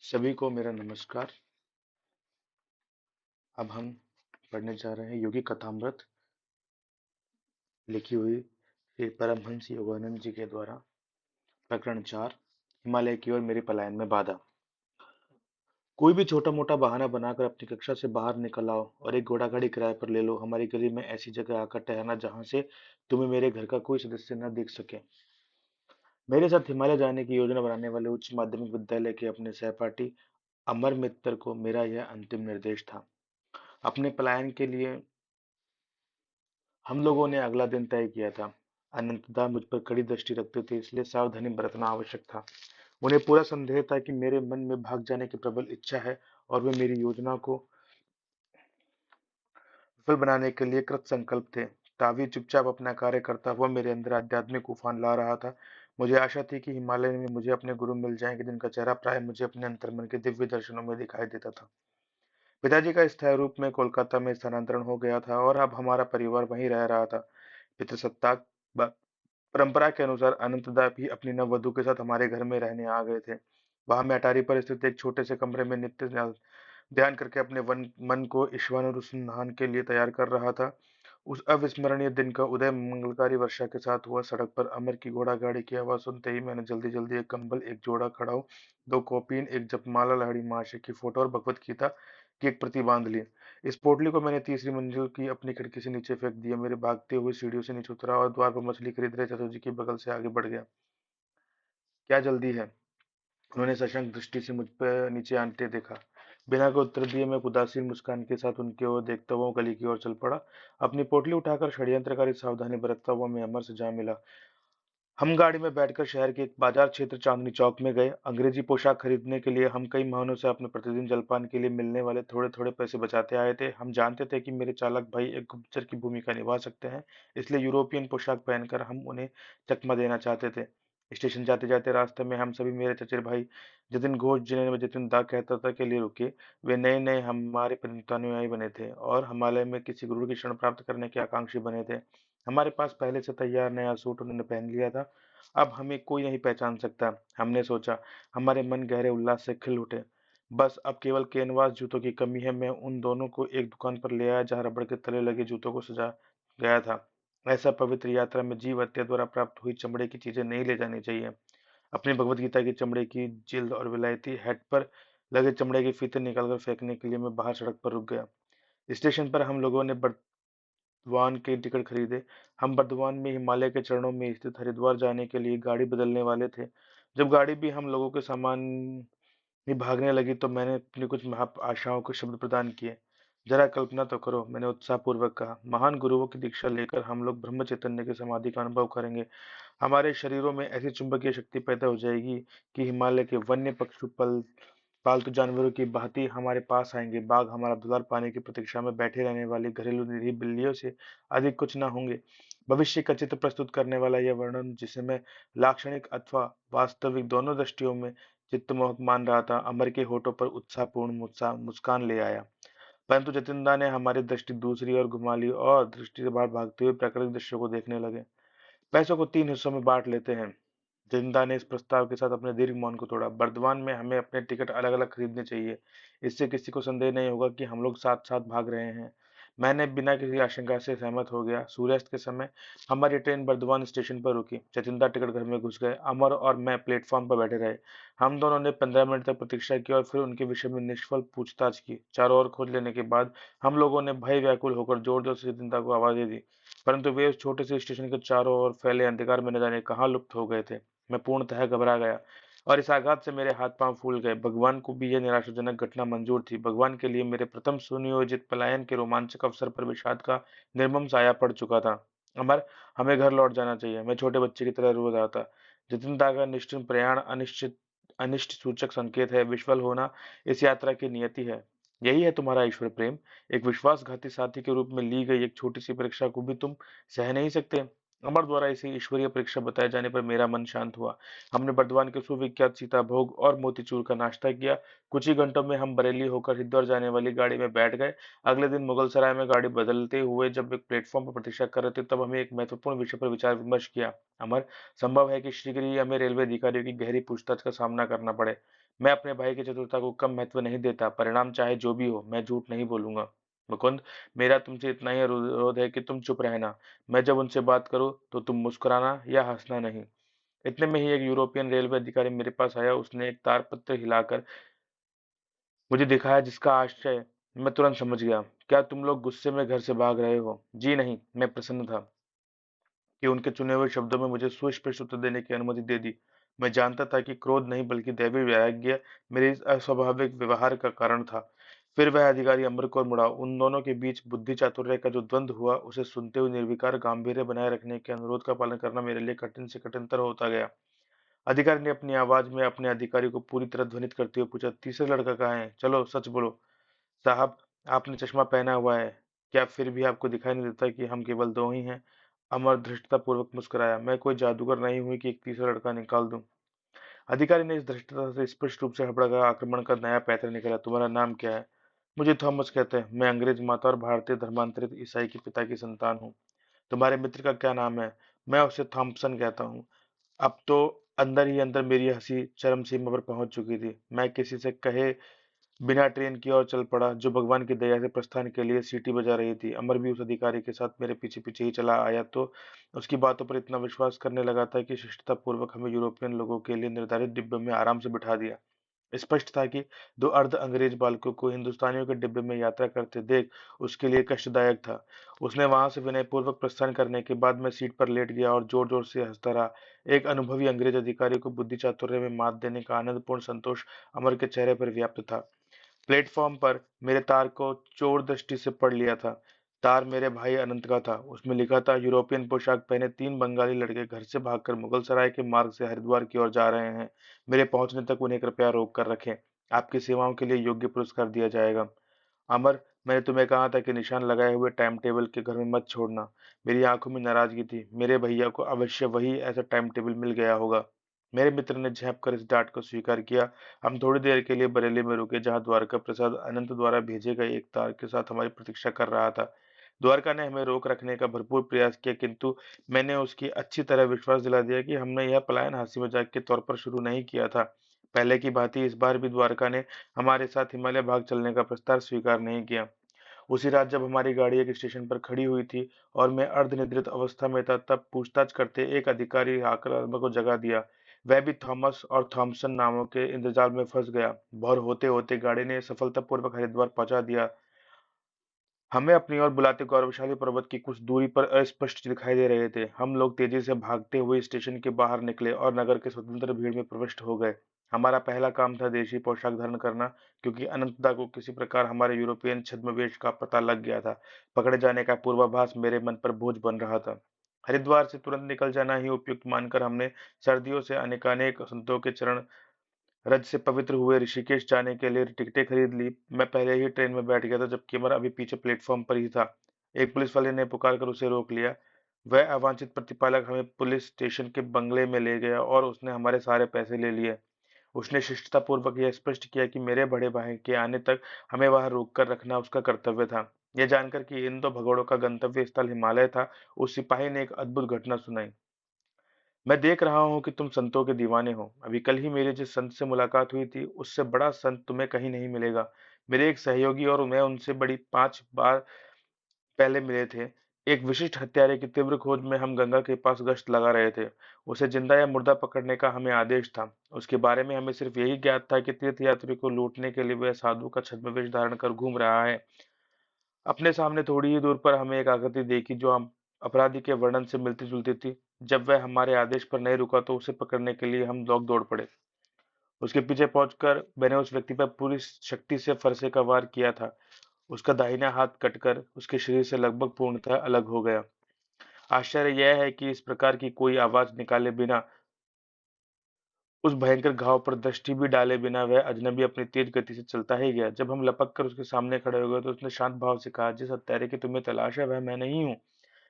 सभी को मेरा नमस्कार। अब हम पढ़ने जा रहे हैं योगी कथामृत, लिखी हुई श्री परमहंस योगानंद जी के द्वारा। प्रकरण 4, हिमालय की ओर मेरे पलायन में बाधा। कोई भी छोटा मोटा बहाना बनाकर अपनी कक्षा से बाहर निकल आओ और एक घोड़ा गाड़ी किराए पर ले लो। हमारी गली में ऐसी जगह आकर ठहरना जहां से तुम्हें मेरे घर का कोई सदस्य न दिख सके। मेरे साथ हिमालय जाने की योजना बनाने वाले उच्च माध्यमिक विद्यालय के अपने सहपाठी अमर मित्र को मेरा यह अंतिम निर्देश था। अपने पलायन के लिए हम लोगों ने अगला दिन तय किया था। अनंतदा मुझ पर कड़ी दृष्टि रखते थे, इसलिए सावधानी बरतना आवश्यक था। उन्हें पूरा संदेह था कि मेरे मन में भाग जाने की प्रबल इच्छा है और वे मेरी योजना को विफल बनाने के लिए कृत संकल्प थे। तावी चुपचाप अपना कार्य करता हुआ मेरे अंदर आध्यात्मिक उफान ला रहा था। मुझे आशा थी कि हिमालय में मुझे अपने गुरु मिल जाएंगे, जिनका चेहरा प्राय मुझे अपने अंतर्मन के दिव्य दर्शनों में दिखाई देता था। पिताजी का स्थायी रूप में कोलकाता में स्थानांतरण हो गया था और अब हमारा परिवार वहीं रह रहा था। पितृसत्ताक परंपरा के अनुसार अनंतदा भी अपनी नववधु के साथ हमारे घर में रहने आ गए थे। वहां मैं अटारी पर स्थित एक छोटे से कमरे में नित्य ध्यान करके अपने मन को ईश्वरानुसंधान के लिए तैयार कर रहा था। उस अविस्मरणीय दिन का उदय मंगलकारी वर्षा के साथ हुआ। सड़क पर अमर की घोड़ा गाड़ी की आवाज सुनते ही मैंने जल्दी जल्दी एक कंबल, एक जोड़ा खड़ाऊ, दो कॉपीन, एक जपमाला, लहड़ी महाशय की फोटो और भगवत गीता की एक प्रति बांध ली। इस पोटली को मैंने तीसरी मंजिल की अपनी खिड़की से नीचे फेंक दिया। मेरे भागते हुए सीढ़ियों से नीचे उतरा और द्वार पर मछली खरीद रहे चतुर्जी के बगल से आगे बढ़ गया। क्या जल्दी है? उन्होंने सशंक दृष्टि से मुझ पर नीचे आते देखा। बिना कोई उत्तर दिए मैं एक उदासीन मुस्कान के साथ उनकी ओर देखता हुआ गली की ओर चल पड़ा। अपनी पोटली उठाकर षड्यंत्रकारी सावधानी बरतता हुआ मैं अमर से जा मिला। हम गाड़ी में बैठकर शहर के एक बाजार क्षेत्र चांदनी चौक में गए। अंग्रेजी पोशाक खरीदने के लिए हम कई महीनों से अपने प्रतिदिन जलपान के लिए मिलने वाले थोड़े थोड़े पैसे बचाते आए थे। हम जानते थे कि मेरे चालक भाई एक गुप्तचर की भूमिका निभा सकते हैं, इसलिए यूरोपियन पोशाक पहनकर हम उन्हें चकमा देना चाहते थे। स्टेशन जाते जाते रास्ते में हम सभी मेरे चचेरे भाई जतिन घोष, जिन्हें मैं जतिन दा कहता था, के लिए रुके। वे नए नए हमारे अनुयायी बने थे और हिमालय में किसी गुरु की शरण प्राप्त करने के आकांक्षी बने थे। हमारे पास पहले से तैयार नया सूट उन्होंने पहन लिया था। अब हमें कोई नहीं पहचान सकता, हमने सोचा। हमारे मन गहरे उल्लास से खिल उठे। बस अब केवल कैनवास जूतों की कमी है। मैं उन दोनों को एक दुकान पर ले आया जहां रबड़ के तले लगे जूतों को सजा गया था। ऐसा पवित्र यात्रा में जीव हत्या द्वारा प्राप्त हुई चमड़े की चीजें नहीं ले जानी चाहिए। अपनी भगवत गीता की चमड़े की जिल्द और विलायती हैट पर लगे चमड़े के फीते निकालकर फेंकने के लिए मैं बाहर सड़क पर रुक गया। स्टेशन पर हम लोगों ने बर्दवान के टिकट खरीदे। हम बर्दवान में हिमालय के चरणों में स्थित हरिद्वार जाने के लिए गाड़ी बदलने वाले थे। जब गाड़ी भी हम लोगों के सामान ही भागने लगी तो मैंने अपनी कुछ आशाओं को शब्द प्रदान किए। जरा कल्पना तो करो, मैंने उत्साहपूर्वक कहा, महान गुरुओं की दीक्षा लेकर हम लोग ब्रह्म चैतन्य के समाधि का अनुभव करेंगे। हमारे शरीरों में ऐसी चुंबकीय शक्ति पैदा हो जाएगी कि हिमालय के वन्य पशु पालतू जानवरों की भांति हमारे पास आएंगे। बाघ हमारा दुलार पाने की प्रतीक्षा में बैठे रहने वाली घरेलू निरीह बिल्लियों से अधिक कुछ न होंगे। भविष्य का चित्र प्रस्तुत करने वाला यह वर्णन, जिसे मैं लाक्षणिक अथवा वास्तविक दोनों दृष्टियों में चित्तमोहक मान रहा था, अमर के होठों पर उत्साहपूर्ण मुस्कान ले आया। परंतु जतिनदा ने हमारी दृष्टि दूसरी ओर घुमा ली और दृष्टि से बाहर भागते हुए प्राकृतिक दृश्यों को देखने लगे। पैसों को 3 हिस्सों में बांट लेते हैं। जिंदा ने इस प्रस्ताव के साथ अपने दीर्घ मौन को तोड़ा। बर्दवान में हमें अपने टिकट अलग अलग खरीदने चाहिए। इससे किसी को संदेह नहीं होगा कि हम लोग साथ साथ भाग रहे हैं। मैंने बिना किसी आशंका से सहमत हो गया। सूर्यास्त के समय हमारी ट्रेन बर्दवान स्टेशन पर रुकी। चचिंदा टिकट घर में घुस गए। अमर और मैं प्लेटफॉर्म पर बैठे रहे। हम दोनों ने 15 मिनट तक प्रतीक्षा की और फिर उनके विषय में निष्फल पूछताछ की। चारों ओर खोज लेने के बाद हम लोगों ने भय व्याकुल होकर जोर जोर से चचिंदा को आवाजें दी, परंतु वे उस छोटे से स्टेशन के चारों ओर फैले अंधकार में न जाने कहाँ लुप्त हो गए थे। मैं पूर्णतः घबरा गया और इस आघात से मेरे हाथ पांव फूल गए। भगवान को भी यह निराशाजनक घटना मंजूर थी। भगवान के लिए मेरे प्रथम सुनियोजित पलायन के रोमांचक अवसर पर विषाद का निर्मम साया पड़ चुका था। अमर, हमें घर लौट जाना चाहिए, मैं छोटे बच्चे की तरह रो रहा था। जितिनदा का निश्चित प्रयाण अनिष्ट सूचक संकेत है। विफल होना इस यात्रा की नियति है। यही है तुम्हारा ईश्वर प्रेम। एक विश्वासघाती साथी के रूप में ली गई एक छोटी सी परीक्षा को भी तुम सह नहीं सकते। अमर द्वारा इसे ईश्वरीय परीक्षा बताए जाने पर मेरा मन शांत हुआ। हमने बर्दवान के सुविख्यात सीता भोग और मोतीचूर का नाश्ता किया। कुछ ही घंटों में हम बरेली होकर हरिद्वार जाने वाली गाड़ी में बैठ गए। अगले दिन मुगल सराय में गाड़ी बदलते हुए जब एक प्लेटफॉर्म पर प्रतीक्षा कर रहे थे, तब हमें एक महत्वपूर्ण विषय पर विचार विमर्श किया। अमर, संभव है कि शीघ्र ही हमें रेलवे अधिकारियों की गहरी पूछताछ का सामना करना पड़े। मैं अपने भाई की चतुरता को कम महत्व नहीं देता, परिणाम चाहे जो भी हो, मैं झूठ नहीं बोलूंगा। मुकुंद, मेरा तुमसे इतना ही अनुरोध है कि तुम चुप रहना। मैं जब उनसे बात करूं तो तुम मुस्कुराना या हंसना नहीं। इतने में ही एक यूरोपियन रेलवे अधिकारी मेरे पास आया। उसने एक तारपत्र हिलाकर मुझे दिखाया, जिसका आशय मैं तुरंत समझ गया। क्या तुम लोग गुस्से में घर से भाग रहे हो? जी नहीं, मैं प्रसन्न था कि उनके चुने हुए शब्दों में मुझे सुस्पष्ट उत्तर देने की अनुमति दे दी। मैं जानता था कि क्रोध नहीं बल्कि दैवी वैराग्य मेरे इस अस्वाभाविक व्यवहार का कारण था। फिर वह अधिकारी अमर को मुड़ा। उन दोनों के बीच बुद्धि चातुर्य का जो द्वंद्व हुआ, उसे सुनते हुए निर्विकार गांभीर्य बनाए रखने के अनुरोध का पालन करना मेरे लिए कठिन से कठिनतर होता गया। अधिकारी ने अपनी आवाज में अपने अधिकारी को पूरी तरह ध्वनित करते हुए पूछा, तीसरा लड़का कहाँ है? चलो सच बोलो। साहब, आपने चश्मा पहना हुआ है, क्या फिर भी आपको दिखाई नहीं देता कि हम केवल दो ही हैं? अमर धृष्टतापूर्वक मुस्कुराया। मैं कोई जादूगर नहीं हुई कि एक तीसरा लड़का निकाल दूं। अधिकारी ने इस धृष्टता से स्पष्ट रूप से हड़बड़ा आक्रमण का नया पैटर्न निकाला। तुम्हारा नाम क्या है? मुझे थॉमस कहते हैं। मैं अंग्रेज माता और भारतीय धर्मांतरित ईसाई के पिता की संतान हूँ। तुम्हारे मित्र का क्या नाम है? मैं उसे थॉम्पसन कहता हूँ। अब तो अंदर ही अंदर मेरी हंसी चरम सीमा पर पहुंच चुकी थी। मैं किसी से कहे बिना ट्रेन की ओर चल पड़ा, जो भगवान की दया से प्रस्थान के लिए सीटी बजा रही थी। अमर भी उस अधिकारी के साथ मेरे पीछे पीछे ही चला आया, तो उसकी बातों पर इतना विश्वास करने लगा था कि शिष्टतापूर्वक हमें यूरोपियन लोगों के लिए निर्धारित डिब्बे में आराम से बिठा दिया। स्पष्ट था कि दो अर्ध अंग्रेज बालकों को हिंदुस्तानियों के डिब्बे में यात्रा करते देख उसके लिए कष्टदायक था। उसने वहां से विनयपूर्वक प्रस्थान करने के बाद मैं सीट पर लेट गया और जोर जोर से हंसता रहा। एक अनुभवी अंग्रेज अधिकारी को बुद्धि चातुर्य में मात देने का आनंदपूर्ण संतोष अमर के चेहरे पर व्याप्त था। प्लेटफॉर्म पर मेरे तार को चोर दृष्टि से पढ़ लिया था। तार मेरे भाई अनंत का था। उसमें लिखा था, यूरोपियन पोशाक पहने 3 बंगाली लड़के घर से भागकर मुगल सराय के मार्ग से हरिद्वार की ओर जा रहे हैं। मेरे पहुंचने तक उन्हें कृपया रोक कर रखें। आपकी सेवाओं के लिए योग्य पुरस्कार दिया जाएगा। अमर, मैंने तुम्हें कहा था कि निशान लगाए हुए टाइम टेबल के घर में मत छोड़ना। मेरी आंखों में नाराजगी थी। मेरे भैया को अवश्य वही ऐसा टाइम टेबल मिल गया होगा। मेरे मित्र ने झेप कर इस डांट को स्वीकार किया। हम थोड़ी देर के लिए बरेली में रुके, जहां द्वारका प्रसाद अनंत द्वारा भेजे गए एक तार के साथ हमारी प्रतीक्षा कर रहा था। द्वारका ने हमें रोक रखने का भरपूर प्रयास किया, किंतु मैंने उसकी अच्छी तरह विश्वास दिला दिया कि हमने यह पलायन हंसी मजाक के तौर पर शुरू नहीं किया था। पहले की भांति इस बार भी द्वारका ने हमारे साथ हिमालय भाग चलने का प्रस्ताव स्वीकार नहीं किया। उसी रात जब हमारी गाड़ी एक स्टेशन पर खड़ी हुई थी और मैं अर्धनिद्रित अवस्था में था, तब पूछताछ करते एक अधिकारी आकर अम्बर को जगा दिया। वह भी थॉमस और थॉमसन नामों के इंद्रजाल में फंस गया। भोर होते होते गाड़ी ने सफलतापूर्वक हरिद्वार पहुंचा दिया। हमें अपनी ओर बुलाते गौरवशाली पर्वत की कुछ दूरी पर अस्पष्ट दिखाई दे रहे थे। हम लोग तेजी से भागते हुए स्टेशन के बाहर निकले और नगर के स्वतंत्र भीड़ में प्रविष्ट हो गए। हमारा पहला काम था देशी पोशाक धारण करना, क्योंकि अनंतदा को किसी प्रकार हमारे यूरोपियन छद्मवेश का पता लग गया था। पकड़े जाने का पूर्वाभास मेरे मन पर बोझ बन रहा था। हरिद्वार से तुरंत निकल जाना ही उपयुक्त मानकर हमने सर्दियों से अनेकानेक संतों के चरण रज से पवित्र हुए ऋषिकेश जाने के लिए टिकटें खरीद ली। मैं पहले ही ट्रेन में बैठ गया था, जबकि अमर अभी पीछे प्लेटफॉर्म पर ही था। एक पुलिस वाले ने पुकार कर उसे रोक लिया। वह अवांछित प्रतिपालक हमें पुलिस स्टेशन के बंगले में ले गया और उसने हमारे सारे पैसे ले लिए। उसने शिष्टतापूर्वक यह स्पष्ट किया कि मेरे बड़े भाई के आने तक हमें वहां रोक कर रखना उसका कर्तव्य था। यह जानकर कि इन दो भगोड़ों का गंतव्य स्थल हिमालय था, उस सिपाही ने एक अद्भुत घटना सुनाई। मैं देख रहा हूँ कि तुम संतों के दीवाने हो। अभी कल ही मेरी जिस संत से मुलाकात हुई थी, उससे बड़ा संत तुम्हें कहीं नहीं मिलेगा। मेरे एक सहयोगी और मैं उनसे बड़ी 5 बार पहले मिले थे। एक विशिष्ट हत्यारे की तीव्र खोज में हम गंगा के पास गश्त लगा रहे थे। उसे जिंदा या मुर्दा पकड़ने का हमें आदेश था। उसके बारे में हमें सिर्फ यही ज्ञात था कि तीर्थयात्री को लूटने के लिए वह साधु का छद्मवेश धारण कर घूम रहा है। अपने सामने थोड़ी ही दूर पर हमें एक आकृति देखी, जो हम अपराधी के वर्णन से मिलती जुलती थी। जब वह हमारे आदेश पर नहीं रुका, तो उसे पकड़ने के लिए हम लोग दौड़ पड़े। उसके पीछे पहुंचकर मैंने उस व्यक्ति पर पूरी शक्ति से फरसे का वार किया था। उसका दाहिना हाथ कटकर उसके शरीर से लगभग पूर्णतः अलग हो गया। आश्चर्य यह है कि इस प्रकार की कोई आवाज निकाले बिना, उस भयंकर घाव पर दृष्टि भी डाले बिना वह अजनबी अपनी तेज गति से चलता ही गया। जब हम लपक कर उसके सामने खड़े हो गए, तो उसने शांत भाव से कहा, जिस हत्यारे की तुम्हें तलाश है, वह मैं नहीं हूँ।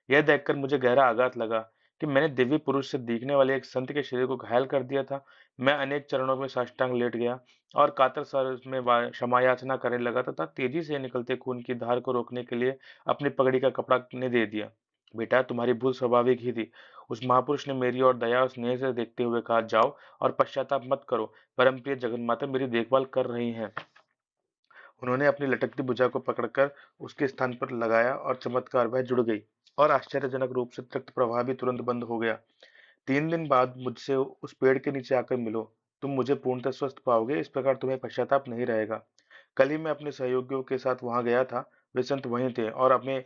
यह देखकर मुझे गहरा आघात लगा कि मैंने दिव्य पुरुष से दिखने वाले एक संत के शरीर को घायल कर दिया था। मैं अनेक चरणों में साष्टांग लेट गया और कातर स्वर में क्षमा याचना करने लगा, तथा तेजी से निकलते खून की धार को रोकने के लिए अपनी पगड़ी का कपड़ा ने दे दिया। बेटा, तुम्हारी भूल स्वाभाविक ही थी। उस महापुरुष ने मेरी ओर दया और स्नेह से देखते हुए कहा, जाओ और पश्चाताप मत करो। परमप्रिय जगन्माता मेरी देखभाल कर रही हैं। उन्होंने अपनी लटकती भुजा को पकड़कर उसके स्थान पर लगाया और चमत्कार वह जुड़ गई और आश्चर्यजनक रूप से रक्त प्रवाह भी तुरंत बंद हो गया। 3 दिन बाद मुझसे उस पेड़ के नीचे आकर मिलो। तुम मुझे पूर्णतः स्वस्थ पाओगे, इस प्रकार तुम्हें पश्चाताप नहीं रहेगा। कल ही मैं अपने सहयोगियों के साथ वहां गया था। वे संत वहीं थे और अपने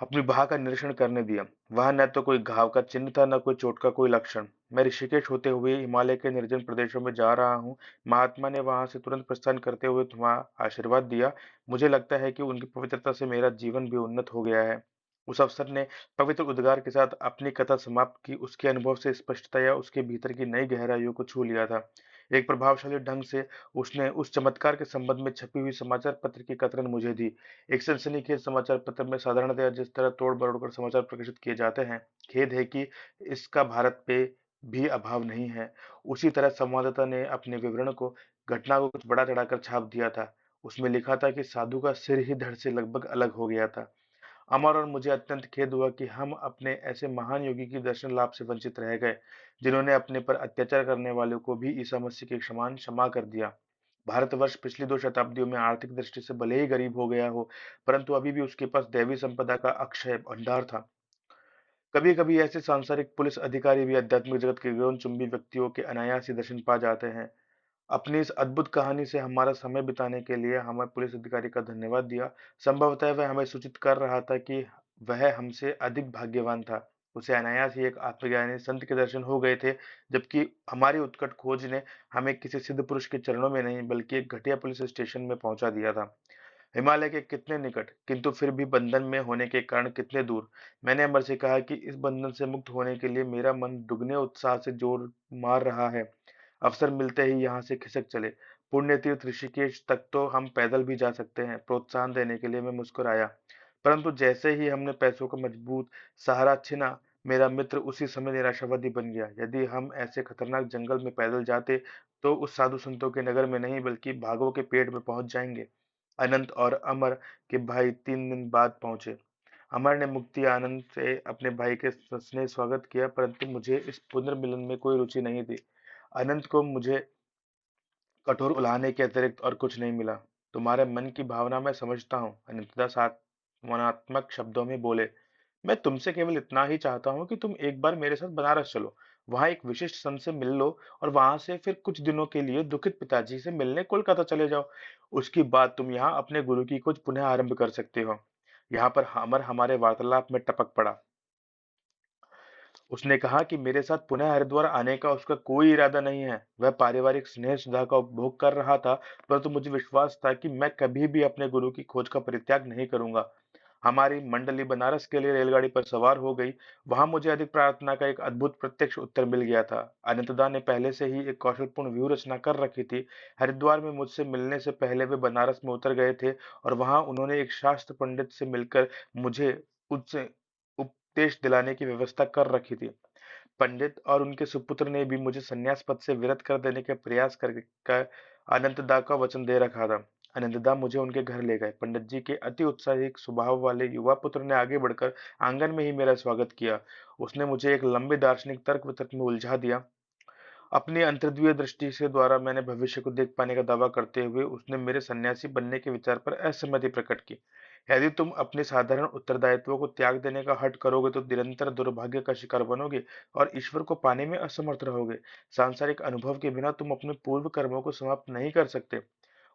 अपनी बाह का निरीक्षण करने दिया। वहां न तो कोई घाव का चिन्ह था, न कोई चोट का कोई लक्षण। मैं ऋषिकेश होते हुए हिमालय के निर्जन प्रदेशों में जा रहा हूँ। महात्मा ने वहां से तुरंत प्रस्थान करते हुए तुम्हारा आशीर्वाद दिया। मुझे लगता है कि उनकी पवित्रता से मेरा जीवन भी उन्नत हो गया है। उस अफसर ने पवित्र उद्गार के साथ अपनी कथा समाप्त की। उसके अनुभव से स्पष्टतया उसके भीतर की नई गहराइयों को छू लिया था। एक प्रभावशाली ढंग से उसने उस चमत्कार के संबंध में छपी हुई समाचार पत्र की कतरन मुझे दी। एक सनसनीखेज समाचार पत्र में साधारणतया जिस तरह तोड़ मरोड़ कर समाचार प्रकाशित किए जाते हैं, खेद है कि इसका भारत पे भी अभाव नहीं है। उसी तरह संवाददाता ने अपने विवरण को, घटना को कुछ बड़ा चढ़ाकर छाप दिया था। उसमें लिखा था कि साधु का सिर ही धड़ से लगभग अलग हो गया था। अमर, और मुझे अत्यंत खेद हुआ कि हम अपने ऐसे महान योगी की दर्शन लाभ से वंचित रह गए, जिन्होंने अपने पर अत्याचार करने वालों को भी ईसा मसीह के समान क्षमा कर दिया। भारतवर्ष पिछली 2 शताब्दियों में आर्थिक दृष्टि से भले ही गरीब हो गया हो, परंतु अभी भी उसके पास दैवी संपदा का अक्षय भंडार था। कभी कभी ऐसे सांसारिक पुलिस अधिकारी भी आध्यात्मिक जगत के गगनचुंबी व्यक्तियों के अनायास ही दर्शन पा जाते हैं। अपनी इस अद्भुत कहानी से हमारा समय बिताने के लिए हमें पुलिस अधिकारी का धन्यवाद दिया। संभवतः वह हमें सूचित कर रहा था कि वह हमसे अधिक भाग्यवान था। उसे अनायास ही एक आत्मज्ञानी संत के दर्शन हो गए थे, जबकि हमारी उत्कट खोज ने हमें किसी सिद्ध पुरुष के चरणों में नहीं, बल्कि एक घटिया पुलिस स्टेशन में पहुंचा दिया था। हिमालय के कितने निकट, किंतु फिर भी बंधन में होने के कारण कितने दूर। मैंने अमर से कहा कि इस बंधन से मुक्त होने के लिए मेरा मन दुगने उत्साह से जोर मार रहा है। अवसर मिलते ही यहाँ से खिसक चले। पुण्य तीर्थ ऋषिकेश तक तो हम पैदल भी जा सकते हैं। प्रोत्साहन देने के लिए मैं मुस्कुराया, परंतु जैसे ही हमने पैसों का मजबूत सहारा छिना, मेरा मित्र उसी समय निराशावादी बन गया। यदि हम ऐसे खतरनाक जंगल में पैदल जाते, तो उस साधु संतों के नगर में नहीं, बल्कि भागों के पेट में पहुंच जाएंगे। अनंत और अमर के भाई 3 दिन बाद पहुंचे। अमर ने मुक्ति आनंद से अपने भाई के स्नेह स्वागत किया, परंतु मुझे इस पुनर्मिलन में कोई रुचि नहीं थी। अनंत को मुझे कठोर उलाहने के अतिरिक्त और कुछ नहीं मिला। तुम्हारे मन की भावना मैं समझता हूँ, अनिंद्यता सात्मनात्मक शब्दों में बोले। मैं तुमसे केवल इतना ही चाहता हूँ कि तुम एक बार मेरे साथ बनारस चलो। वहां एक विशिष्ट संत से मिल लो और वहां से फिर कुछ दिनों के लिए दुखित पिताजी से मिलने कोलकाता चले जाओ। उसके बाद तुम यहाँ अपने गुरु की खोज पुनः आरंभ कर सकते हो। यहाँ पर अमर हमारे वार्तालाप में टपक पड़ा। उसने कहा कि मेरे साथ पुनः हरिद्वार आने का उसका कोई इरादा नहीं है। वह पारिवारिक स्नेह सुधा का उपभोग कर रहा था, परंतु मुझे विश्वास था कि मैं कभी भी अपने गुरु की खोज का परित्याग नहीं करूंगा। हमारी मंडली बनारस के लिए रेलगाड़ी पर सवार हो गई। वहां मुझे अधिक प्रार्थना का एक अद्भुत प्रत्यक्ष उत्तर मिल गया था। अनंतदा ने पहले से ही एक कौशलपूर्ण व्यूह रचना कर रखी थी। हरिद्वार में मुझसे मिलने से पहले वे बनारस में उतर गए थे और वहां उन्होंने एक शास्त्र पंडित से मिलकर मुझे उससे उपदेश दिलाने की व्यवस्था कर रखी थी। पंडित और उनके सुपुत्र ने भी मुझे संन्यास पद से विरत कर देने के प्रयास कर अनंतदा का वचन दे रखा था। अनंतदा मुझे उनके घर ले गए। पंडित जी के अति उत्साही स्वभाव वाले युवा पुत्र ने आगे बढ़कर आंगन में ही मेरा स्वागत किया। उसने मुझे एक लंबे दार्शनिक तर्क वितर्क में उलझा दिया। अपनी अंतर्द्वीय दृष्टि से द्वारा मैंने भविष्य को देख पाने का दावा करते हुए उसने मेरे सन्यासी बनने के विचार पर असहमति प्रकट की। यदि तुम अपने साधारण उत्तरदायित्वों को त्याग देने का हठ करोगे तो निरंतर दुर्भाग्य का शिकार बनोगे और ईश्वर को पाने में असमर्थ रहोगे। सांसारिक अनुभव के बिना तुम अपने पूर्व कर्मों को समाप्त नहीं कर सकते।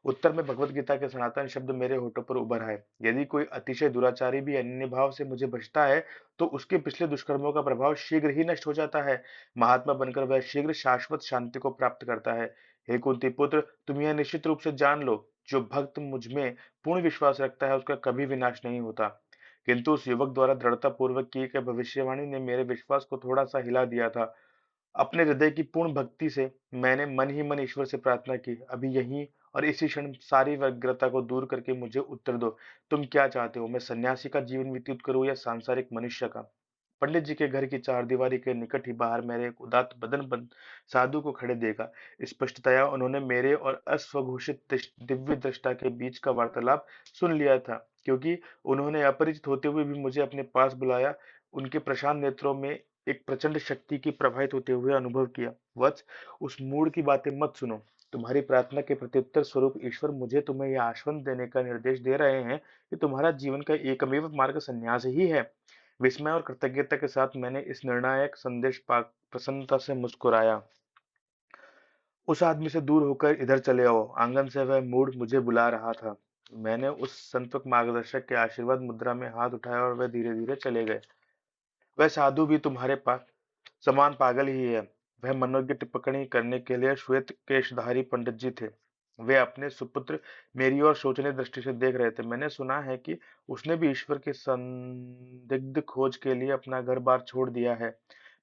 उत्तर में भगवत गीता के सनातन शब्द मेरे होठों पर उभर आए। यदि कोई अतिशय दुराचारी भी अन्य भाव से मुझे बचता है, तो उसके पिछले दुष्कर्मों का प्रभाव शीघ्र ही नष्ट हो जाता है। महात्मा बनकर वह शीघ्र शाश्वत शांति को प्राप्त करता है। हे कुंती पुत्र, तुम यह निश्चित रूप से जान लो, जो भक्त मुझ में पूर्ण विश्वास रखता है उसका कभी विनाश नहीं होता। किंतु उस युवक द्वारा दृढ़ता पूर्वक की गई भविष्यवाणी ने मेरे विश्वास को थोड़ा सा हिला दिया था। अपने हृदय की पूर्ण भक्ति से मैंने मन ही मन ईश्वर से प्रार्थना की, अभी यहीं और इसी क्षण सारी व्यग्रता को दूर करके मुझे उत्तर दो। तुम क्या चाहते हो, मैं सन्यासी का जीवन व्यतीत करूं या सांसारिक मनुष्य का? पंडित जी के घर की चारदीवारी के निकट ही बाहर मेरे एक उदात्त बदन बंद साधु को खड़े देखा। स्पष्टतया उन्होंने मेरे और अस्वघोषित दिव्य दृष्टा के बीच का वार्तालाप सुन लिया था। क्योंकि उन्होंने अपरिचित होते हुए भी मुझे अपने पास बुलाया। उनके प्रशांत नेत्रों में एक प्रचंड शक्ति की प्रवाहित होते हुए अनुभव किया। वत्स, उस मूढ़ की बातें मत सुनो। तुम्हारी प्रार्थना के प्रत्युत्तर स्वरूप ईश्वर मुझे तुम्हें यह आश्वासन देने का निर्देश दे रहे हैं कि तुम्हारा जीवन का एकमेव मार्ग संन्यास ही है। विस्मय और कृतज्ञता के साथ मैंने इस निर्णायक संदेश पा प्रसन्नता से मुस्कुराया। उस आदमी से दूर होकर इधर चले आओ। आंगन से वह मूढ़ मुझे बुला रहा था। मैंने उस संतक मार्गदर्शक के आशीर्वाद मुद्रा में हाथ उठाया और वह धीरे धीरे चले गए। वह साधु भी तुम्हारे पास समान पागल ही है। वह मनोज्ञ टिप्पणी करने के लिए श्वेत केशधारी पंडित जी थे। वे अपने सुपुत्र मेरी ओर शोचनीय दृष्टि से देख रहे थे। मैंने सुना है कि उसने भी ईश्वर की संदिग्ध खोज के लिए अपना घर बार छोड़ दिया है।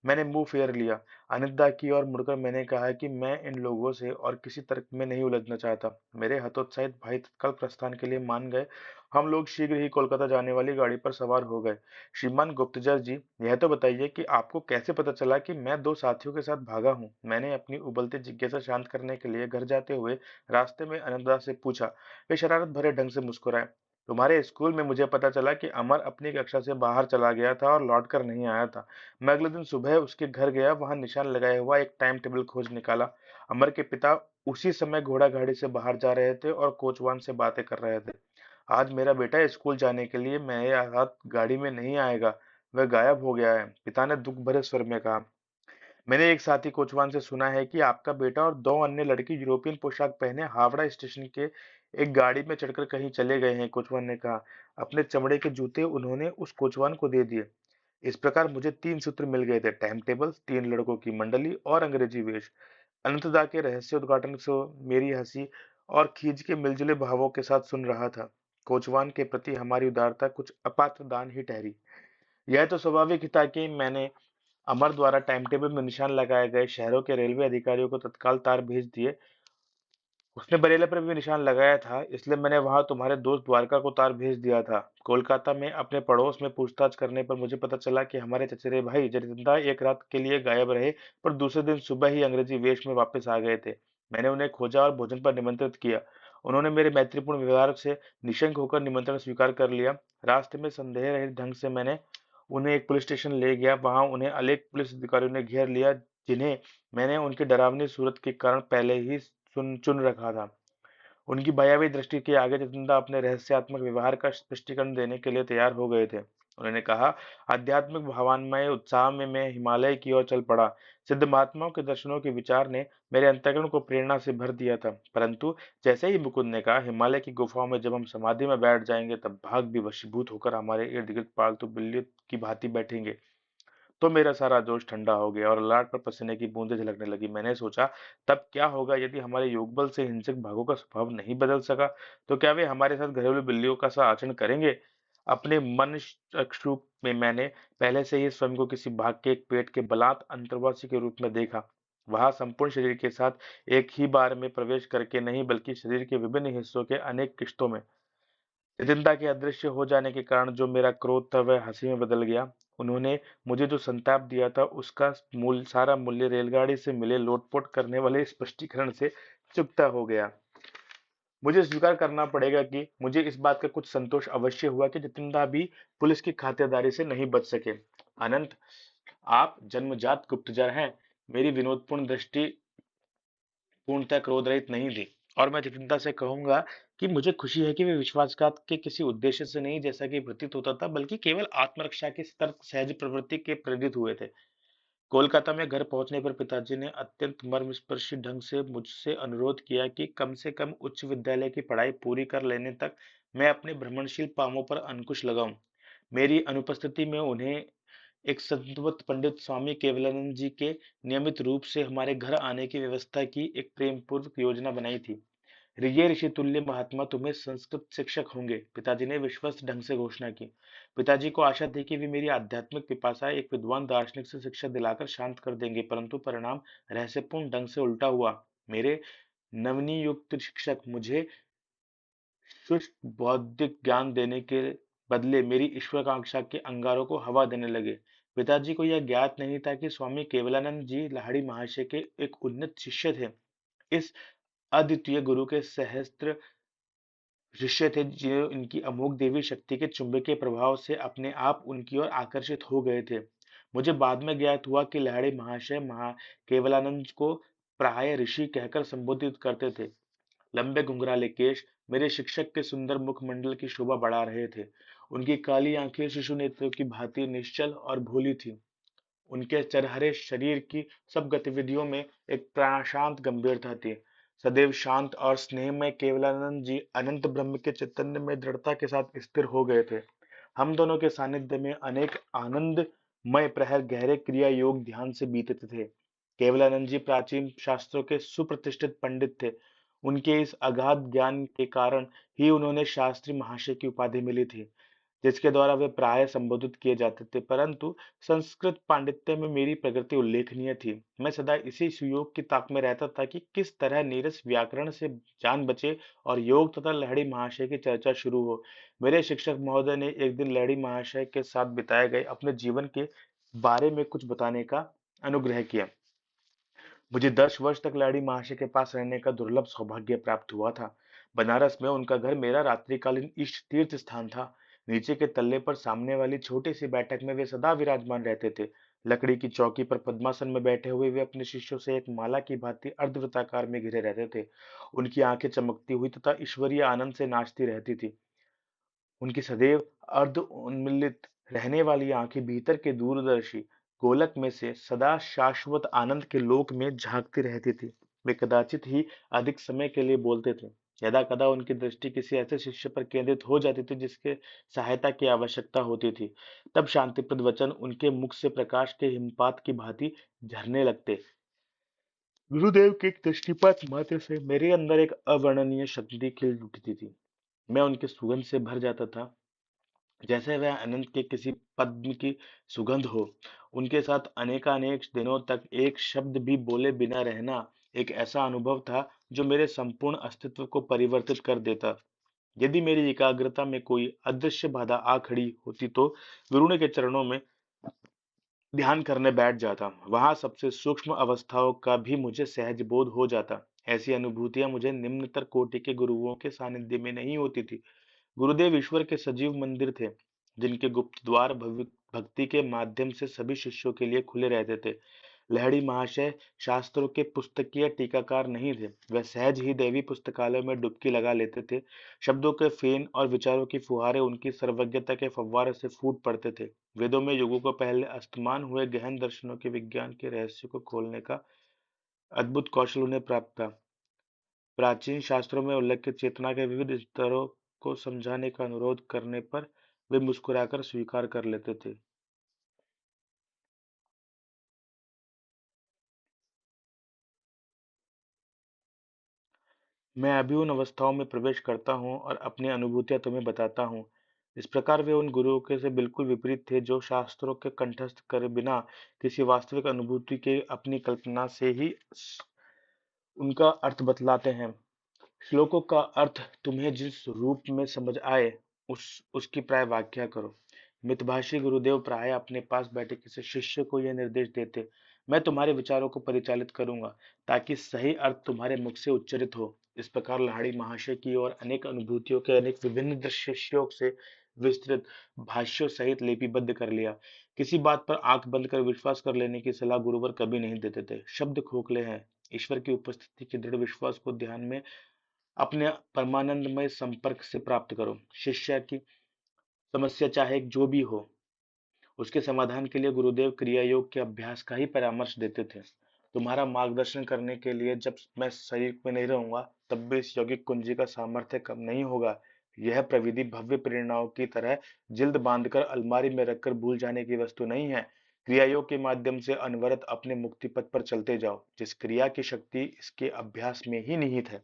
मैंने मुंह फेर लिया, अनिद्रा की ओर मुड़कर मैंने कहा कि मैं इन लोगों से और किसी तर्क में नहीं उलझना चाहता। मेरे हतोत्साहित भाई तत्काल प्रस्थान के लिए मान गए। हम लोग शीघ्र ही कोलकाता जाने वाली गाड़ी पर सवार हो गए। श्रीमान गुप्तचर जी, यह तो बताइए कि आपको कैसे पता चला कि मैं दो साथियों के साथ भागा हूँ? मैंने अपनी उबलती जिज्ञासा शांत करने के लिए घर जाते हुए रास्ते में अनंतदास से पूछा। वे शरारत भरे ढंग से मुस्कुराए। तुम्हारे स्कूल में मुझे पता चला कि अमर अपनी कक्षा से बाहर चला गया था और लौट कर नहीं आया था। मैं अगले दिन सुबह उसके घर गया, वहां निशान लगाया हुआ एक टाइम टेबल खोज निकाला। अमर के पिता उसी समय घोड़ा गाड़ी से बाहर जा रहे थे और कोचवान से बातें कर रहे थे। आज मेरा बेटा स्कूल जाने के लिए मेरे साथ गाड़ी में नहीं आएगा। वह गायब हो गया है, पिता ने दुख भरे स्वर में कहा। मैंने एक साथी कोचवान से सुना है कि आपका बेटा और दो अन्य लड़के यूरोपियन पोशाक पहने हावड़ा स्टेशन के एक गाड़ी में चढ़कर कहीं चले गए हैं, कोचवान ने कहा। अपने चमड़े के जूते उन्होंने उस कोचवान को दे दिए। इस प्रकार मुझे तीन सूत्र मिल गए थे, टाइम टेबल, तीन लड़कों की मंडली और अंग्रेजी वेश। अनंतदा के रहस्योद्घाटन से मेरी हंसी और खींच के मिलजुले भावों के साथ सुन रहा था। कोचवान के प्रति हमारी उदारता कुछ अपात्र दान ही ठहरी। यह तो स्वाभाविक ही था कि मैंने अमर द्वारा टाइम टेबल में निशान लगाए गए शहरों के रेलवे अधिकारियों को तत्काल तार भेज दिए। उसने बरेला पर भी निशान लगाया था, इसलिए मैंने वहां तुम्हारे दोस्त द्वारका को तार भेज दिया था। कोलकाता में अपने पड़ोस में पूछताछ करने पर मुझे पता चला कि हमारे चचेरे भाई जतिंदा एक रात के लिए गायब रहे, पर दूसरे दिन सुबह ही अंग्रेजी वेश में वापस आ गए थे। मैंने उन्हें खोजा और भोजन पर निमंत्रित किया। उन्होंने मेरे मैत्रीपूर्ण व्यवहार से निशंक होकर निमंत्रण स्वीकार कर लिया। रास्ते में संदेह रहित ढंग से मैंने उन्हें एक पुलिस स्टेशन ले गया। वहां उन्हें अनेक पुलिस अधिकारियों ने घेर लिया, जिन्हें मैंने उनकी डरावनी सूरत के कारण पहले ही सुन चुन रखा था। उनकी भयावह दृष्टि के आगे जतिंदा अपने रहस्यात्मक व्यवहार का स्पष्टीकरण देने के लिए तैयार हो गए थे। उन्होंने कहा, आध्यात्मिक भावान्मय उत्साह में मैं हिमालय की ओर चल पड़ा। सिद्ध महात्माओं के दर्शनों के विचार ने मेरे अंतःकरण को प्रेरणा से भर दिया था। परंतु जैसे ही मुकुंद ने कहा, हिमालय की गुफाओं में जब हम समाधि में बैठ जाएंगे, तब भाग भी वशीभूत होकर हमारे इर्द गिर्द पालतू बिल्ली की भांति बैठेंगे, तो मेरा सारा जोश ठंडा हो गया और ललाट पर पसीने की बूंदें झलकने लगी। मैंने सोचा, तब क्या होगा यदि हमारे योगबल से हिंसक भागों का स्वभाव नहीं बदल सका? तो क्या वे हमारे साथ घरेलू बिल्लियों का सा आचरण करेंगे? अपने मन चक्षु में मैंने पहले से ही स्वयं को किसी भाग के एक पेट के बलात् अंतर्वासी के रूप में देखा। वहां संपूर्ण शरीर के साथ एक ही बार में प्रवेश करके नहीं, बल्कि शरीर के विभिन्न हिस्सों के अनेक किश्तों में। जिंदा के अदृश्य हो जाने के कारण जो मेरा क्रोध था वह हंसी में बदल गया। उन्होंने मुझे जो संताप दिया था उसका सारा मूल्य रेलगाड़ी से मिले लोटपोट करने वाले स्पष्टीकरण से चुकता हो गया। मुझे स्वीकार करना पड़ेगा कि मुझे इस बात का कुछ संतोष अवश्य हुआ कि जितेंद्र भी पुलिस की खातिरदारी से नहीं बच सके। अनंत, आप जन्मजात गुप्तचर हैं। मेरी विनोदपूर्ण दृष्टि पूर्णतः क्रोध रहित नहीं थी, और मैं जितेंद्र से कहूंगा कि मुझे खुशी है कि वे विश्वासघात के किसी उद्देश्य से नहीं, जैसा कि प्रतीत होता था, बल्कि केवल आत्मरक्षा की सतर्क सहज प्रवृत्ति के प्रेरित हुए थे। कोलकाता में घर पहुंचने पर पिताजी ने अत्यंत मर्मस्पर्शी ढंग से मुझसे अनुरोध किया कि कम से कम उच्च विद्यालय की पढ़ाई पूरी कर लेने तक मैं अपने भ्रमणशील पांवों पर अंकुश लगाऊं। मेरी अनुपस्थिति में उन्हें एक संतवत पंडित स्वामी केवलानंद जी के नियमित रूप से हमारे घर आने की व्यवस्था की एक प्रेम पूर्वक योजना बनाई थी। ये ऋषि तुल्य महात्मा तुम्हें संस्कृत शिक्षक होंगे, पिताजी ने विश्वस्त ढंग से घोषणा की। पिताजी को आशा थी कि वे मेरी आध्यात्मिक पिपासा एक विद्वान दार्शनिक से शिक्षा दिलाकर शांत कर देंगे, परंतु परिणाम रहस्यपूर्ण ढंग से उल्टा हुआ। मेरे नवनियुक्त शिक्षक मुझे शुष्क बौद्धिक ज्ञान देने के बदले मेरी ईश्वराकांक्षा के अंगारों को हवा देने लगे। पिताजी को यह ज्ञात नहीं था कि स्वामी केवलानंद जी लाहिड़ी महाशय के एक उन्नत शिष्य थे। इस अद्वितीय गुरु के सहस्त्र शिष्य थे जो इनकी अमोघ देवी शक्ति के चुंबकीय प्रभाव से अपने आप उनकी ओर आकर्षित हो गए थे। मुझे बाद में ज्ञात हुआ कि लाहिड़ी महाशय महा केवलानंद को प्राय ऋषि कहकर संबोधित करते थे। लंबे घुंघराले केश मेरे शिक्षक के सुंदर मुखमंडल की शोभा बढ़ा रहे थे। उनकी काली आंखें शिशु नेत्रों की भांति निश्चल और भोली थी। उनके चरहरे शरीर की सब गतिविधियों में एक प्रशांत गंभीरता थी। सदैव शांत और स्नेहमय केवलानंद जी अनंत ब्रह्म के चैतन्य में दृढ़ता के साथ स्थिर हो गए थे। हम दोनों के सानिध्य में अनेक आनंदमय प्रहर गहरे क्रिया योग ध्यान से बीतते थे। केवलानंद जी प्राचीन शास्त्रों के सुप्रतिष्ठित पंडित थे। उनके इस अगाध ज्ञान के कारण ही उन्होंने शास्त्री महाशय की उपाधि मिली थी, जिसके द्वारा वे प्राय संबोधित किए जाते थे। परंतु संस्कृत पांडित्य में मेरी प्रगति उल्लेखनीय थी। मैं सदा इसी सुयोग की ताक में रहता था कि किस तरह नीरस व्याकरण से जान बचे और योग तथा लहड़ी महाशय की चर्चा शुरू हो। मेरे शिक्षक महोदय ने एक दिन लहड़ी महाशय के साथ बिताए गए अपने जीवन के बारे में कुछ बताने का अनुग्रह किया। मुझे 10 वर्ष तक लाड़ी महाशय के पास रहने का दुर्लभ सौभाग्य प्राप्त हुआ था। बनारस में उनका घर मेरा रात्रिकालीन इष्ट तीर्थ स्थान था। नीचे के तल्ले पर सामने वाली छोटी सी बैठक में वे सदा विराजमान रहते थे। लकड़ी की चौकी पर पद्मासन में बैठे हुए वे अपने शिष्यों से एक माला की भांति अर्धवृत्ताकार में घिरे रहते थे। उनकी आंखें चमकती हुई तथा ईश्वरीय आनंद से नाचती रहती थी। उनकी सदैव अर्ध उन्मिलित रहने वाली आंखें भीतर के दूरदर्शी गोलक में से सदा शाश्वत आनंद के लोक में झांकती रहती थी। वे कदाचित ही अधिक समय के लिए बोलते थे। यदा कदा उनकी दृष्टि किसी ऐसे शिष्य पर केंद्रित हो जाती थी जिसके सहायता की आवश्यकता होती थी, तब शांतिप्रद वचन उनके मुख से प्रकाश के हिमपात की भांति झरने लगते। गुरुदेव के दृष्टिपात मात्र से मेरे अंदर एक अवर्णनीय शक्ति खिल उठती थी। मैं उनके सुगंध से भर जाता था, जैसे वह अनंत के किसी पद्म की सुगंध हो। उनके साथ अनेकानेक दिनों तक एक शब्द भी बोले बिना रहना एक ऐसा अनुभव था जो मेरे संपूर्ण अस्तित्व को परिवर्तित कर देता। यदि मेरी एकाग्रता में कोई अदृश्य बाधा आ खड़ी होती तो गुरु के चरणों में ध्यान करने बैठ जाता। वहां सबसे सूक्ष्म अवस्थाओं का भी मुझे सहज बोध हो जाता। ऐसी अनुभूतियां मुझे निम्नतर कोटि के गुरुओं के सानिध्य में नहीं होती थी। गुरुदेव ईश्वर के सजीव मंदिर थे, जिनके गुप्त द्वार भक्ति के माध्यम से सभी शिष्यों के लिए खुले रहते थे। लहड़ी महाशय शास्त्रों के पुस्तकीय टीकाकार नहीं थे। वह सहज ही दैवी पुस्तकालय में डुबकी लगा लेते थे। शब्दों के फेन और विचारों की फुहारें उनकी सर्वज्ञता के फव्वारे से फूट पड़ते थे। वेदों में युगों को पहले अस्तमान हुए गहन दर्शनों के विज्ञान के रहस्य को खोलने का अद्भुत कौशल उन्हें प्राप्त था। प्राचीन शास्त्रों में उल्लेखित चेतना के विविध स्तरों को समझाने का अनुरोध करने पर वे मुस्कुराकर स्वीकार कर लेते थे। मैं अभी उन अवस्थाओं में प्रवेश करता हूँ और अपनी अनुभूतियां तुम्हें बताता हूँ। इस प्रकार वे उन गुरुओं के से बिल्कुल विपरीत थे जो शास्त्रों के कंठस्थ करे बिना किसी वास्तविक अनुभूति के अपनी कल्पना से ही उनका अर्थ बतलाते हैं। श्लोकों का अर्थ तुम्हें जिस रूप में समझ आए उसकी प्राय व्याख्या करो। मितभाषी गुरुदेव प्राय अपने पास बैठे किसी शिष्य को यह निर्देश देते, मैं तुम्हारे विचारों को परिचालित करूंगा ताकि सही अर्थ तुम्हारे मुख से उच्चरित हो। इस प्रकार लाहिड़ी महाशय की और अनेक अनुभूतियों के अनेक विभिन्न दृश्यों से विस्तृत भाष्यों सहित लिपिबद्ध कर लिया। किसी बात पर आंख बंद कर विश्वास कर लेने की सलाह गुरुवर कभी नहीं देते थे। शब्द खोखले हैं। ईश्वर की उपस्थिति के दृढ़ विश्वास को ध्यान में अपने परमानंदमय संपर्क से प्राप्त करो। शिष्य की समस्या चाहे जो भी हो, उसके समाधान के लिए गुरुदेव क्रिया योग के अभ्यास का ही परामर्श देते थे। तुम्हारा मार्गदर्शन करने के लिए जब मैं शरीर में नहीं रहूंगा, तब भी इस यौगिक कुंजी का सामर्थ्य कम नहीं होगा। यह प्रविधि भव्य प्रेरणाओं की तरह जिल्द बांधकर अलमारी में रखकर भूल जाने की वस्तु नहीं है। क्रिया योग के माध्यम से अनवरत अपने मुक्ति पथ पर चलते जाओ। जिस क्रिया की शक्ति इसके अभ्यास में ही निहित है।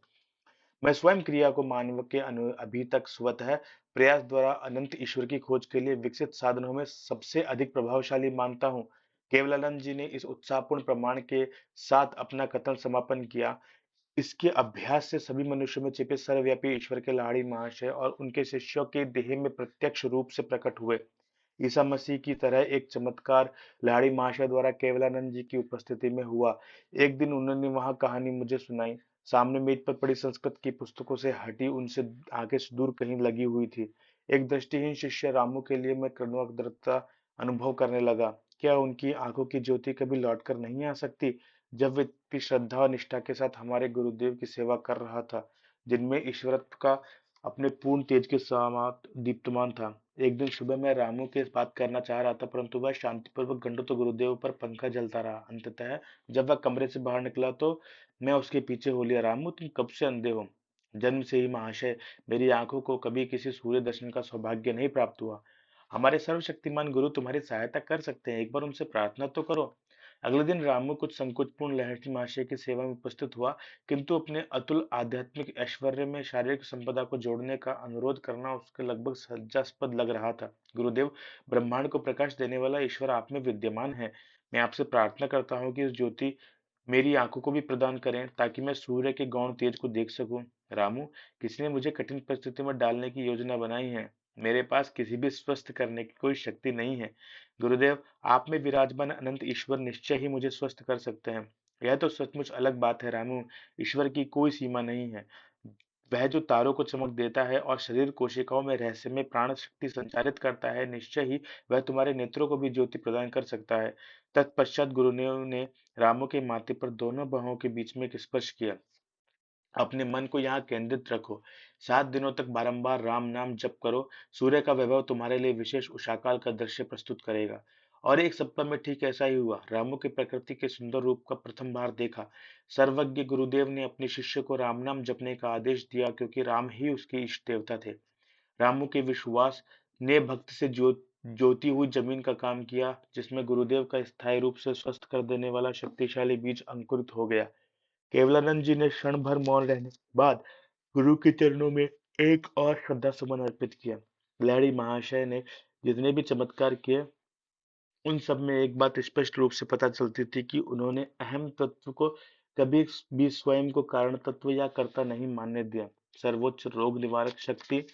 मैं स्वयं क्रिया को मानव के अभी तक स्वतः प्रयास द्वारा अनंत ईश्वर की खोज के लिए विकसित साधनों में सबसे अधिक प्रभावशाली मानता हूँ। केवलानंद जी ने इस उत्साहपूर्ण प्रमाण के साथ अपना कथन समापन किया। इसके अभ्यास से सभी मनुष्यों में छिपे सर्वव्यापी ईश्वर के लाड़ी महाशय और उनके शिष्यों के देह में प्रत्यक्ष रूप से प्रकट हुए। ईसा मसीह की तरह एक चमत्कार लाड़ी महाशय द्वारा केवलानंद जी की उपस्थिति में हुआ। एक दिन उन्होंने वहां कहानी मुझे सुनाई। सामने मेज पर पड़ी संस्कृत की पुस्तकों से हटी उनसे आगे से दूर कहीं लगी हुई थी। एक दृष्टिहीन शिष्य रामू के लिए मैं करुणार्द्रता अनुभव करने लगा। क्या उनकी आंखों की ज्योति कभी लौटकर नहीं आ सकती, जब वे इतनी श्रद्धा और निष्ठा के साथ हमारे गुरुदेव की सेवा कर रहा था, जिनमें ईश्वरत्व का अपने पूर्ण तेज के समान दीप्तमान था। एक दिन सुबह मैं रामू के बात करना चाह रहा था, परंतु वह शांतिपूर्वक घंटों गुरुदेव पर पंखा जलता रहा। अंततः जब वह कमरे से बाहर निकला तो मैं उसके पीछे हो लिया। रामू, तुम कब से अंधे हो? जन्म से ही महाशय, मेरी आंखों को कभी किसी सूर्य दर्शन का सौभाग्य नहीं प्राप्त हुआ। हमारे सर्वशक्तिमान गुरु तुम्हारी सहायता कर सकते हैं, एक बार उनसे प्रार्थना तो करो। अगले दिन रामू कुछ संकोचपूर्ण लहर्षि महाशय की सेवा में उपस्थित हुआ, किंतु अपने अतुल आध्यात्मिक ऐश्वर्य में शारीरिक संपदा को जोड़ने का अनुरोध करना उसके लगभग लज्जास्पद लग रहा था। गुरुदेव, ब्रह्मांड को प्रकाश देने वाला ईश्वर आप में विद्यमान है। मैं आपसे प्रार्थना करता हूँ कि इस ज्योति मेरी आंखों को भी प्रदान करें, ताकि मैं सूर्य के गौण तेज को देख सकूं। रामू, किसी ने मुझे कठिन परिस्थिति में डालने की योजना बनाई है। मेरे पास किसी भी स्वस्थ करने की कोई शक्ति नहीं है। गुरुदेव, आप में विराजमान अनंत ईश्वर निश्चय ही मुझे स्वस्थ कर सकते हैं। यह तो सचमुच अलग बात है रामू। ईश्वर की कोई सीमा नहीं है। वह जो तारों को चमक देता है और शरीर कोशिकाओं में रहस्यमय प्राण शक्ति संचारित करता है, निश्चय ही वह तुम्हारे नेत्रों को भी ज्योति प्रदान कर सकता है। तत्पश्चात गुरुदेव ने रामू के माथे पर दोनों बाहों के बीच में एक स्पर्श किया। अपने मन को यहाँ केंद्रित रखो। 7 दिनों तक बारंबार राम नाम जप करो। सूर्य का वैभव तुम्हारे लिए विशेष उषाकाल का दृश्य प्रस्तुत करेगा। और एक सप्ताह में ठीक ऐसा ही हुआ। रामू के प्रकृति के सुंदर रूप का प्रथम बार देखा। सर्वज्ञ गुरुदेव ने अपने शिष्य को राम नाम जपने का आदेश दिया, क्योंकि राम ही उसके इष्ट देवता थे। रामू के विश्वास ने भक्त से जोती हुई जमीन का काम किया, जिसमें गुरुदेव का स्थायी रूप से स्वस्थ कर देने वाला शक्तिशाली बीज अंकुरित हो गया। केवलानंद जी ने क्षण भर मौन रहने के बाद गुरु के चरणों में एक और श्रद्धा सुमन अर्पित किया। लहरी महाशय ने जितने भी चमत्कार किए, उन सब में एक बात स्पष्ट रूप से पता चलती थी कि उन्होंने अहम तत्व को कभी भी स्वयं को कारण तत्व या कर्ता नहीं मानने दिया। सर्वोच्च रोग निवारक शक्ति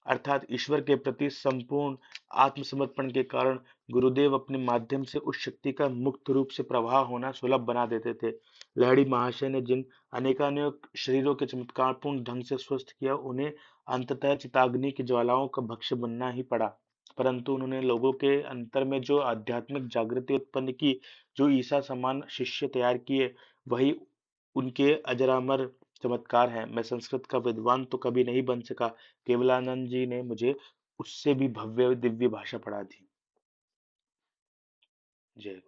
अर्थात ईश्वर के प्रति संपूर्ण आत्मसमर्पण के कारण गुरुदेव अपने माध्यम से उस शक्ति का मुक्त रूप से प्रवाह होना सुलभ बना देते थे। लहड़ी महाशय ने जिन अनेकानेक शरीरों के चमत्कारपूर्ण ढंग से स्वस्थ किया, उन्हें अंततः चिताग्नि की ज्वालाओं का भक्ष्य बनना ही पड़ा। परंतु उन्होंने लोगों के अंतर में जो आध्यात्मिक जागृति उत्पन्न की, जो ईसा समान शिष्य तैयार किए, वही उनके अजरामर चमत्कार हैं। मैं संस्कृत का विद्वान तो कभी नहीं बन सका, केवलानंद जी ने मुझे उससे भी भव्य दिव्य भाषा पढ़ा दी। जय